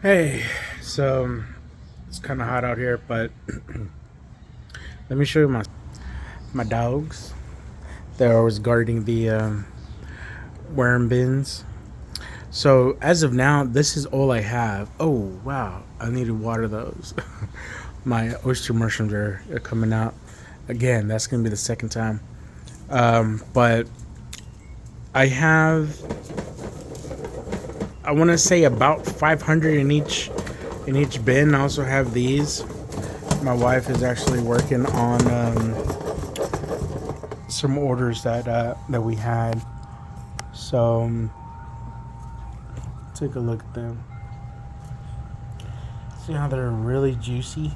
Hey, so it's kind of hot out here, but let me show you my dogs. They're always guarding the worm bins. So as of now, this is all I have. Oh wow, I need to water those. My oyster mushrooms are coming out again. That's gonna be the second time. But I have, I want to say about 500 in each bin. I also have these. My wife is actually working on some orders that we had. So take a look at them. See how they're really juicy?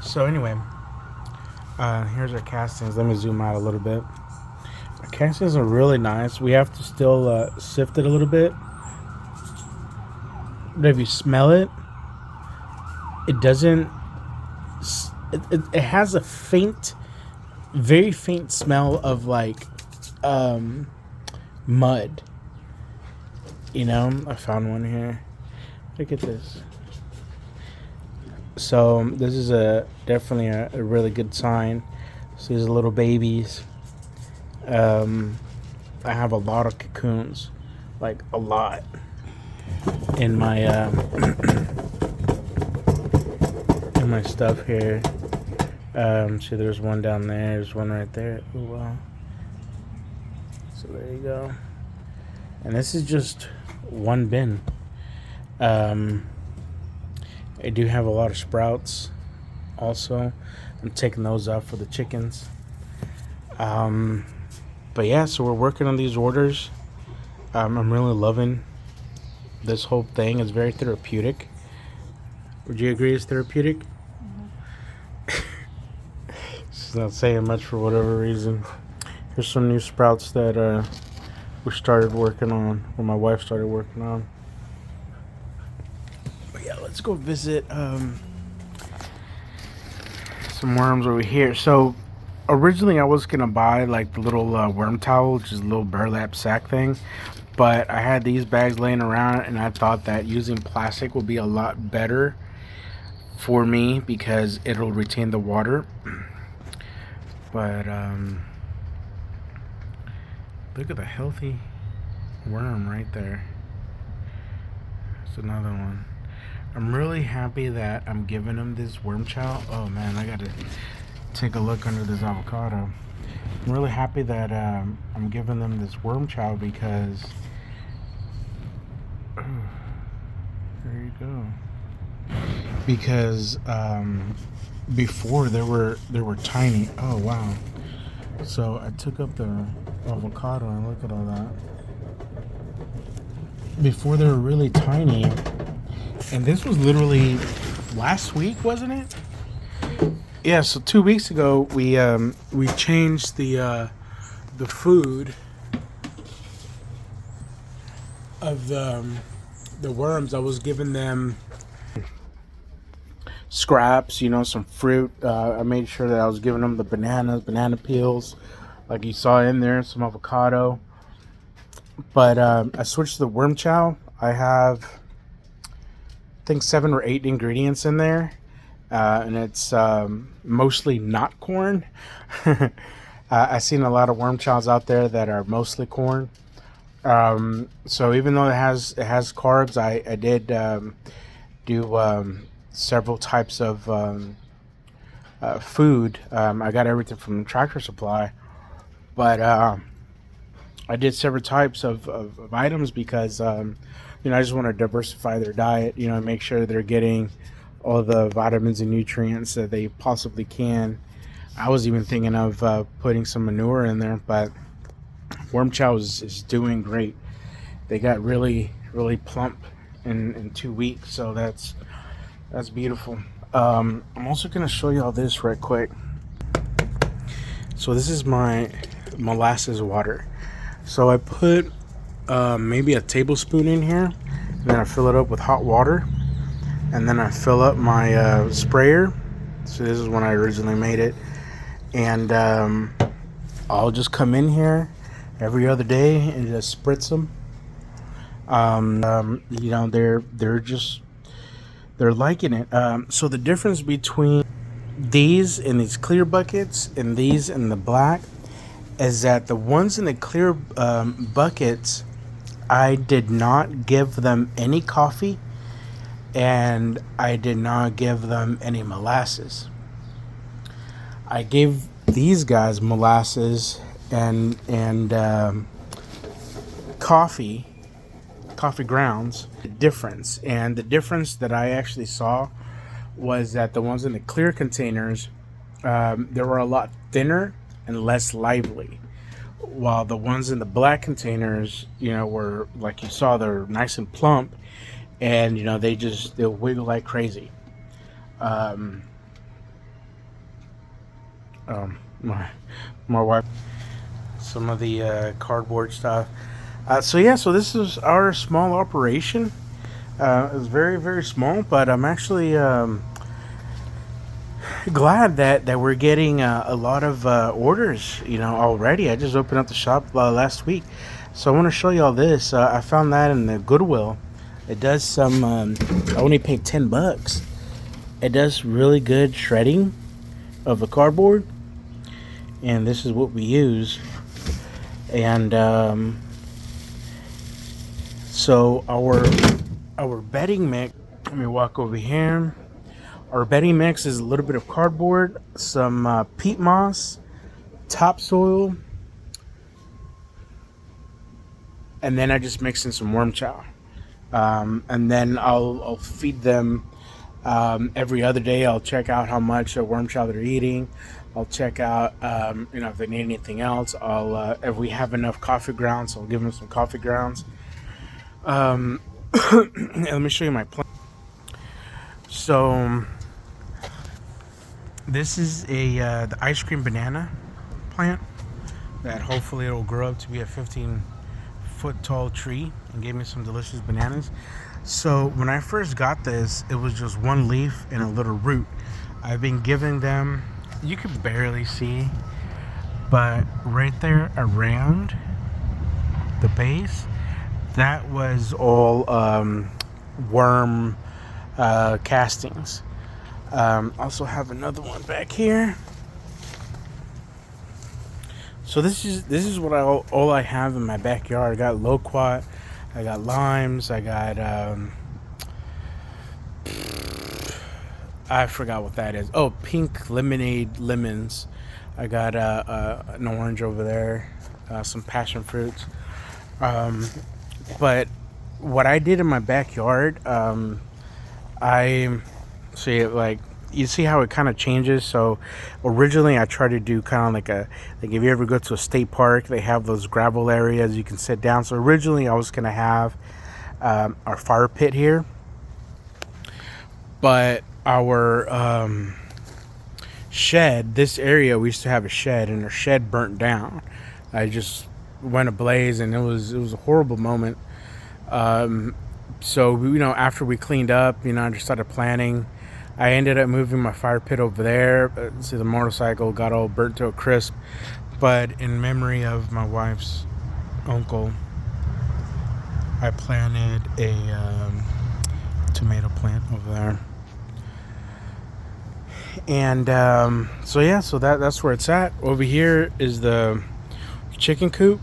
So anyway, here's our castings. Let me zoom out a little bit. Our castings are really nice. We have to still sift it a little bit. But if you smell it, it doesn't. It has a faint, very faint smell of like mud. You know, I found one here. Look at this. So this is definitely a really good sign. So these little babies. I have a lot of cocoons, like a lot, in my in my stuff here. See, there's one down there. There's one right there. Oh wow. So there you go. And this is just one bin. I do have a lot of sprouts also. I'm taking those out for the chickens. But yeah, so we're working on these orders. I'm really loving this whole thing. It's very therapeutic. Would you agree it's therapeutic? It's not saying much for whatever reason. Here's some new sprouts that we started working on, or my wife started working on. But yeah, let's go visit some worms over here. So originally I was gonna buy like the little worm towel, which is a little burlap sack thing, but I had these bags laying around and I thought that using plastic would be a lot better for me because it'll retain the water. But look at the healthy worm right there. It's another one. I'm really happy that I'm giving them this worm chow. Oh man, I gotta take a look under this avocado. I'm really happy that I'm giving them this worm chow because there you go. Because before they were tiny. Oh wow. So I took up the avocado and look at all that. Before they were really tiny, and this was literally last week, wasn't it? Yeah, so 2 weeks ago we changed the food of the worms. I was giving them scraps, you know, some fruit. I made sure that I was giving them the banana peels, like you saw in there, some avocado. But I switched to the worm chow. I have, I think, 7 or 8 ingredients in there. And it's mostly not corn. I've seen a lot of worm chows out there that are mostly corn. So even though it has carbs, I did do several types of food. I got everything from Tractor Supply, but I did several types of items because you know, I just want to diversify their diet. You know, make sure they're getting all the vitamins and nutrients that they possibly can. I was even thinking of putting some manure in there, but worm chow is doing great. They got really plump in 2 weeks, so that's beautiful. I'm also gonna show you all this right quick. So this is my molasses water. So I put maybe a tablespoon in here, and then I fill it up with hot water, and then I fill up my sprayer. So this is when I originally made it, and I'll just come in here every other day and just spritz them. You know, they're liking it. So the difference between these in these clear buckets and these in the black is that the ones in the clear buckets, I did not give them any coffee and I did not give them any molasses. I gave these guys molasses and coffee grounds. The difference, and the difference that I actually saw was that the ones in the clear containers, they were a lot thinner and less lively, while the ones in the black containers, you know, were, like you saw, they're nice and plump, and you know, they'll wiggle like crazy. My wife, some of the cardboard stuff. So yeah, so this is our small operation. It's very, very small, but I'm actually glad that we're getting a lot of orders, you know, already. I just opened up the shop last week, so I want to show you all this. I found that in the Goodwill. It does some. I only paid $10. It does really good shredding of the cardboard, and this is what we use. And so our bedding mix. Let me walk over here. Our bedding mix is a little bit of cardboard, some peat moss, topsoil, and then I just mix in some worm chow. And then I'll feed them every other day. I'll check out how much worm chow they're eating. I'll check out, you know, if they need anything else. If we have enough coffee grounds, I'll give them some coffee grounds. Let me show you my plant. So this is the ice cream banana plant that hopefully it'll grow up to be a 15-foot tall tree and give me some delicious bananas. So when I first got this, it was just one leaf and a little root. I've been giving them, you can barely see, but right there around the base, that was all worm castings. Also have another one back here. So this is what all I have in my backyard. I got loquat, I got limes, I got I forgot what that is. Oh, pink lemonade lemons. I got an orange over there, some passion fruits. But what I did in my backyard, I see, like, you see how it kind of changes. So originally I tried to do kind of like if you ever go to a state park, they have those gravel areas you can sit down. So originally I was gonna have our fire pit here, but our shed, this area, we used to have a shed, and our shed burnt down. I just went ablaze, and it was a horrible moment. So, you know, after we cleaned up, you know, I just started planning. I ended up moving my fire pit over there. See, the motorcycle got all burnt to a crisp. But in memory of my wife's uncle, I planted a tomato plant over there. And so yeah, so that's where it's at. Over here is the chicken coop.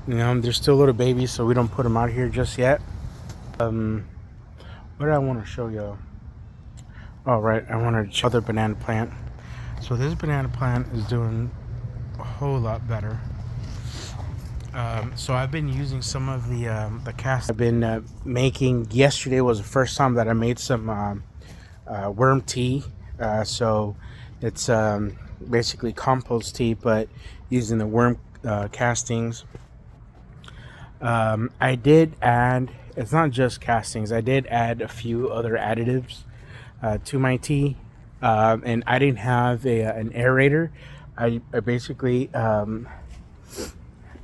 You know, they're still little babies, so we don't put them out here just yet. What did I want to show you? Oh, right, I wanted to show other banana plant. So this banana plant is doing a whole lot better. So I've been using some of the cast I've been making. Yesterday was the first time that I made some worm tea. So it's basically compost tea, but using the worm castings. I did add, it's not just castings, I did add a few other additives to my tea, and I didn't have an aerator. I basically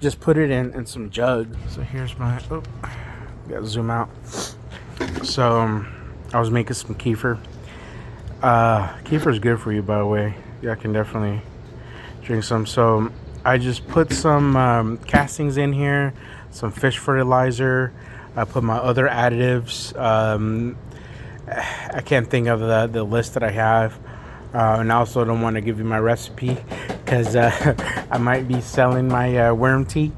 just put it in some jug. So here's my, gotta zoom out. So I was making some kefir. Kefir is good for you, by the way. Yeah, I can definitely drink some. So I just put some castings in here, some fish fertilizer. I put my other additives. I can't think of the list that I have. And I also don't want to give you my recipe because I might be selling my worm tea.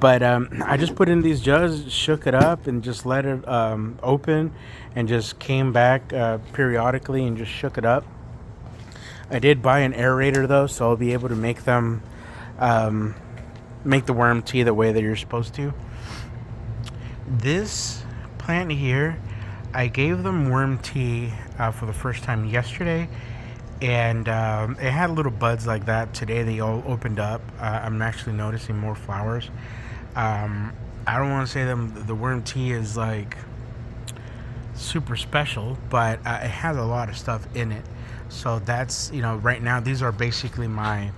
But I just put in these jugs, shook it up, and just let it open, and just came back periodically and just shook it up. I did buy an aerator though, so I'll be able to make them make the worm tea the way that you're supposed to. This plant here, I gave them worm tea for the first time yesterday, and it had little buds like that. Today they all opened up. I'm actually noticing more flowers. I don't want to say the worm tea is like super special, but it has a lot of stuff in it. So that's, right now these are basically my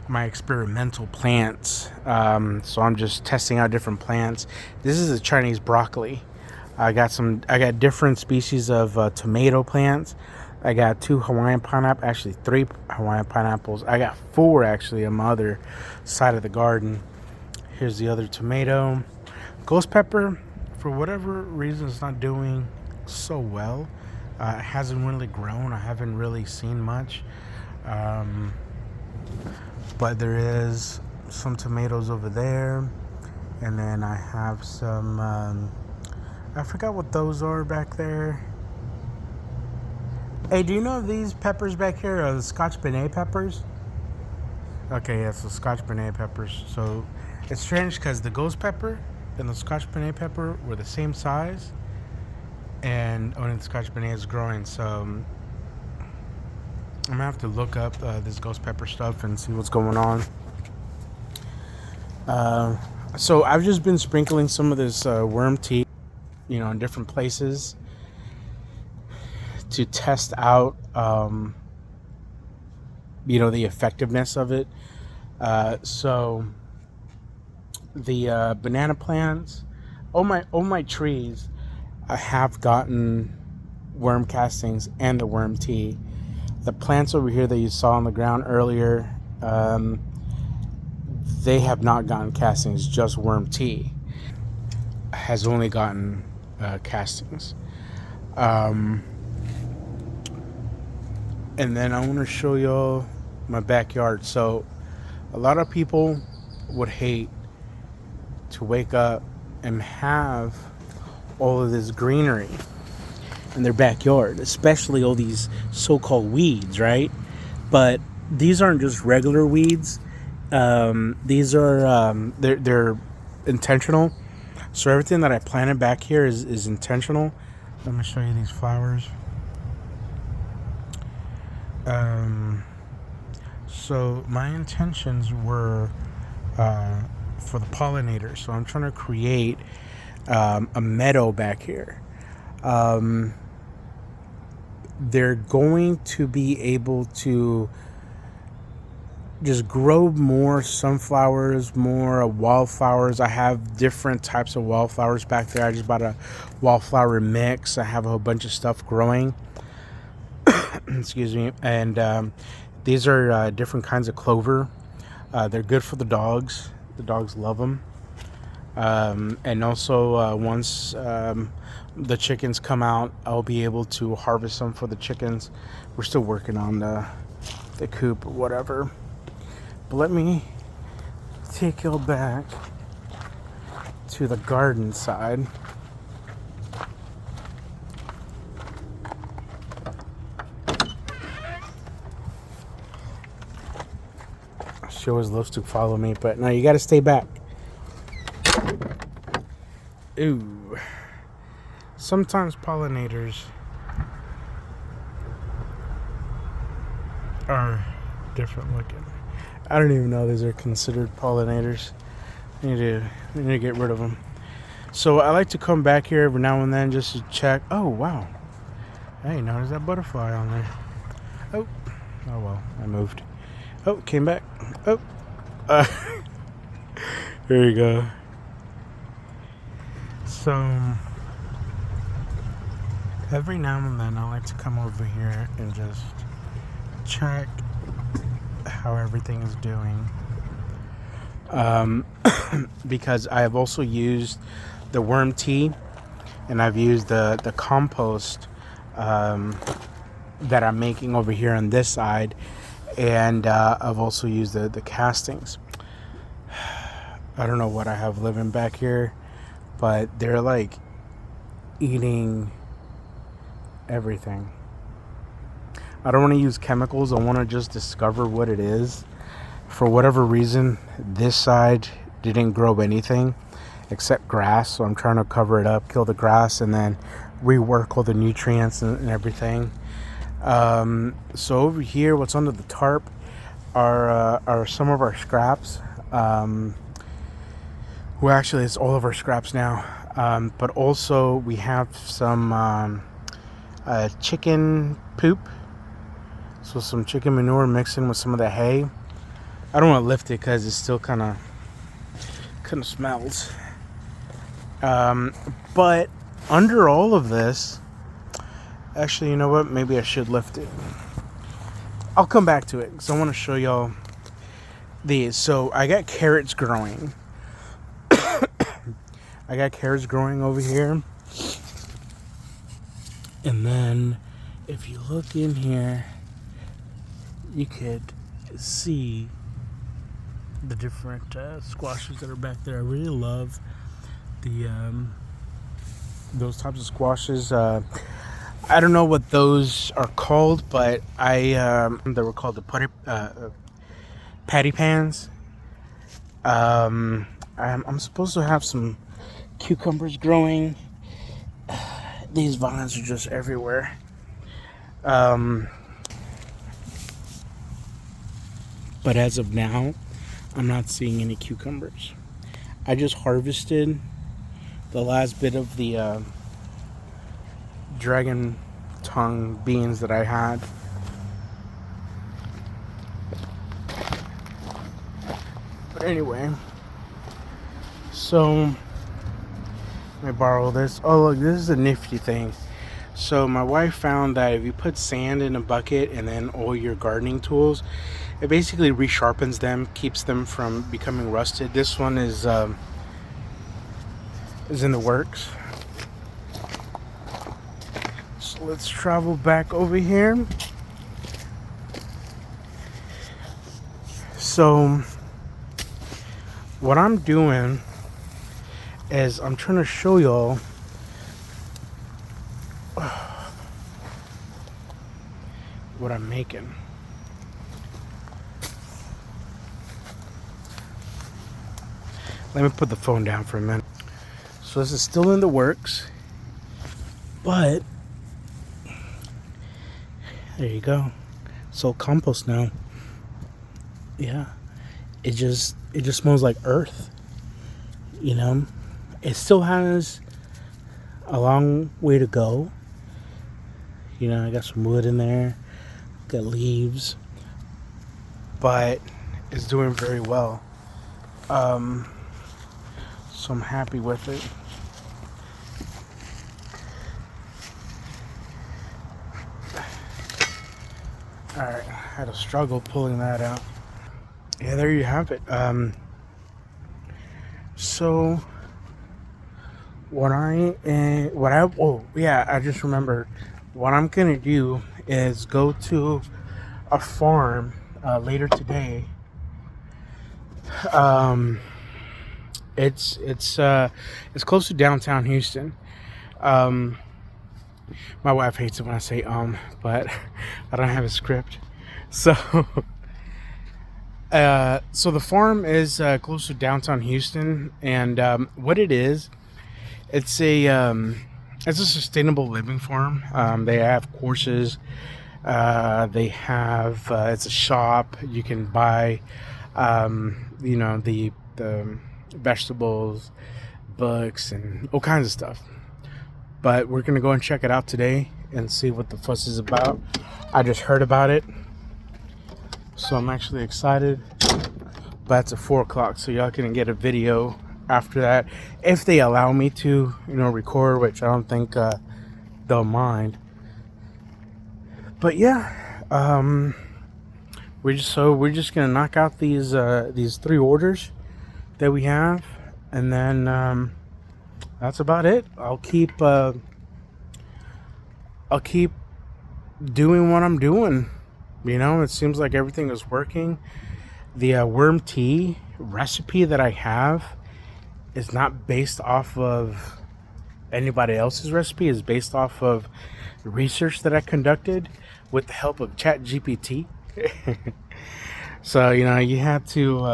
experimental plants. So I'm just testing out different plants. This is a Chinese broccoli. I got different species of tomato plants. I got 2 Hawaiian pineapple, actually 3 Hawaiian pineapples. I got 4 actually on my other side of the garden. Here's the other tomato. Ghost pepper, for whatever reason, it's not doing so well. It hasn't really grown. I haven't really seen much. But there is some tomatoes over there. And then I have some, I forgot what those are back there. Hey, do you know these peppers back here are the Scotch bonnet peppers? Okay, yeah, so Scotch bonnet peppers. So it's strange because the ghost pepper and the Scotch bonnet pepper were the same size, and only the Scotch bonnet is growing. So I'm gonna have to look up this ghost pepper stuff and see what's going on. So I've just been sprinkling some of this worm tea, in different places to test out, the effectiveness of it. So the banana plants, all my trees, I have gotten worm castings and the worm tea. The plants over here that you saw on the ground earlier, they have not gotten castings, just worm tea has only gotten castings. And then I want to show y'all my backyard. So a lot of people would hate to wake up and have all of this greenery in their backyard, especially all these so-called weeds, right? But these aren't just regular weeds. These are they're intentional. So everything that I planted back here is intentional. Let me show you these flowers. So my intentions were for the pollinators. So I'm trying to create a meadow back here. They're going to be able to just grow more sunflowers, more wildflowers. I have different types of wildflowers back there. I just bought a wildflower mix. I have a whole bunch of stuff growing. Excuse me. And these are different kinds of clover. They're good for the dogs. The dogs love them. And also once the chickens come out, I'll be able to harvest them for the chickens. We're still working on the coop or whatever. But let me take you back to the garden side. She always loves to follow me, but no, you got to stay back. Ooh. Sometimes pollinators are different looking. I don't even know these are considered pollinators. I need to get rid of them. So I like to come back here every now and then just to check. Oh, wow. Hey, notice that butterfly on there. Oh well, I moved. Oh, came back. Oh. There you go. So every now and then I like to come over here and just check how everything is doing. Because I have also used the worm tea, and I've used the compost that I'm making over here on this side, and I've also used the castings. I don't know what I have living back here, but they're like eating everything. I don't want to use chemicals. I want to just discover what it is. For whatever reason, this side didn't grow anything except grass, so I'm trying to cover it up, kill the grass, and then rework all the nutrients and everything. So over here, what's under the tarp are some of our scraps. Well, actually, it's all of our scraps now. But also, we have some chicken poop. So some chicken manure mixed in with some of the hay. I don't want to lift it because it still kind of smells. But under all of this, actually, you know what? Maybe I should lift it. I'll come back to it because I want to show y'all these. So I got carrots growing. I got carrots growing over here. And then if you look in here, you could see the different squashes that are back there. I really love the those types of squashes. I don't know what those are called, but they were called the patty pans. I'm supposed to have some cucumbers growing. These vines are just everywhere. But as of now, I'm not seeing any cucumbers. I just harvested the last bit of the dragon tongue beans that I had. But anyway, so let me borrow this. Oh, look, this is a nifty thing. So my wife found that if you put sand in a bucket and then all your gardening tools, it basically resharpens them, keeps them from becoming rusted. This one is in the works. So let's travel back over here. So what I'm doing is I'm trying to show y'all what I'm making. Let me put the phone down for a minute. So this is still in the works, but there you go. So compost now. Yeah, it just smells like earth. You know, it still has a long way to go. You know, I got some wood in there, got leaves, but it's doing very well. So I'm happy with it. Alright, I had a struggle pulling that out. Yeah, there you have it. So I just remembered what I'm gonna do is go to a farm later today. It's close to downtown Houston. My wife hates it when I say but I don't have a script. So so the farm is close to downtown Houston, and what it is, it's a sustainable living farm. They have courses. They have it's a shop. You can buy the vegetables, books, and all kinds of stuff. But we're gonna go and check it out today and see what the fuss is about. I just heard about it, so I'm actually excited. But it's at 4 o'clock, so y'all can get a video after that if they allow me to, record, which I don't think they'll mind. But yeah, we're just gonna knock out these 3 orders that we have, and then that's about it. I'll keep doing what I'm doing. You know, it seems like everything is working. The worm tea recipe that I have is not based off of anybody else's recipe. It's based off of research that I conducted with the help of ChatGPT. So you know, you have to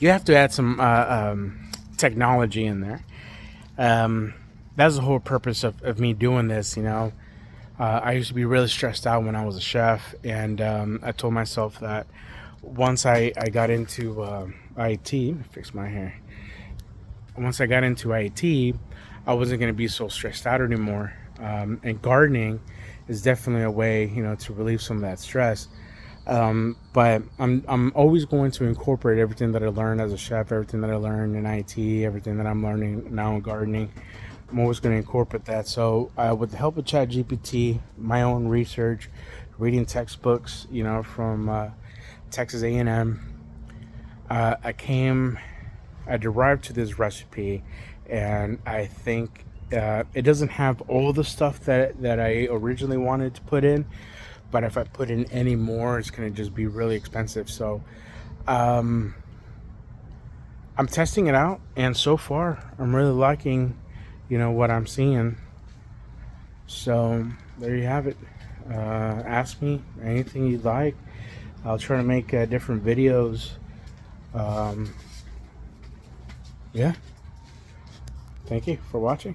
add some technology in there. That's the whole purpose of me doing this. You know, I used to be really stressed out when I was a chef, and I told myself that once I got into IT, let me fix my hair. Once I got into IT, I wasn't going to be so stressed out anymore. And gardening is definitely a way, you know, to relieve some of that stress. But I'm always going to incorporate everything that I learned as a chef, everything that I learned in IT, everything that I'm learning now in gardening. I'm always going to incorporate that. So with the help of ChatGPT, my own research, reading textbooks, you know, from Texas A&M, I derived to this recipe, and I think it doesn't have all the stuff that I originally wanted to put in, but if I put in any more, it's going to just be really expensive. So I'm testing it out, and so far I'm really liking, you know, what I'm seeing. So there you have it. Ask me anything you'd like. I'll try to make different videos. Yeah. Thank you for watching.